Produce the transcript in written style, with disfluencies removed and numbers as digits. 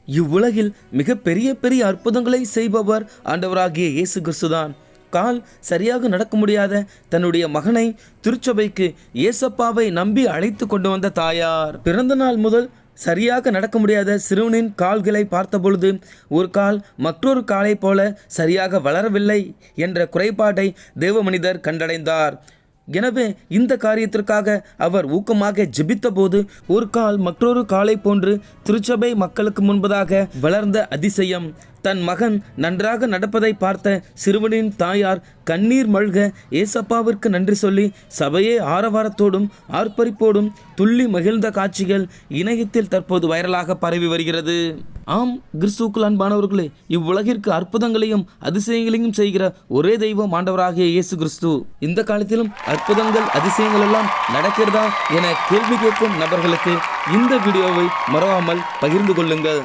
இவ்வுலகில் மிக பெரிய பெரிய அற்புதங்களை செய்பவர் ஆண்டவராகிய இயேசு கிறிஸ்துதான். கால் சரியாக நடக்க முடியாத தன்னுடைய மகனை திருச்சபைக்கு ஏசப்பாவை நம்பி அழைத்து கொண்டு வந்த தாயார். பிறந்த நாள் முதல் சரியாக நடக்க முடியாத சிறுவனின் கால்களை பார்த்தபொழுது ஒரு கால் மற்றொரு காலை போல சரியாக வளரவில்லை என்ற குறைபாட்டை தேவ மனிதர் கண்டடைந்தார். எனவே இந்த காரியத்திற்காக அவர் ஊக்கமாக ஜெபித்த போது ஒரு கால் மற்றொரு காலை போன்று திருச்சபை மக்களுக்கு முன்பதாக வளர்ந்த அதிசயம். தன் மகன் நன்றாக நடப்பதை பார்த்த சிறுவனின் தாயார் கண்ணீர் மல்க ஏசப்பாவிற்கு நன்றி சொல்லி சபையே ஆரவாரத்தோடும் ஆர்ப்பரிப்போடும் துள்ளி மகிழ்ந்த காட்சிகள் இணையத்தில் தற்போது வைரலாக பரவி வருகிறது. ஆம், கிறிஸ்துவுக்குள் அன்பானவர்களே, இவ்வுலகிற்கு அற்புதங்களையும் அதிசயங்களையும் செய்கிற ஒரே தெய்வம் ஆண்டவராகிய இயேசு கிறிஸ்து. இந்த காலத்திலும் அற்புதங்கள் அதிசயங்கள் எல்லாம் நடக்கிறதா என கேள்வி கேட்கும் நபர்களுக்கு இந்த வீடியோவை மறவாமல் பகிர்ந்து கொள்ளுங்கள்.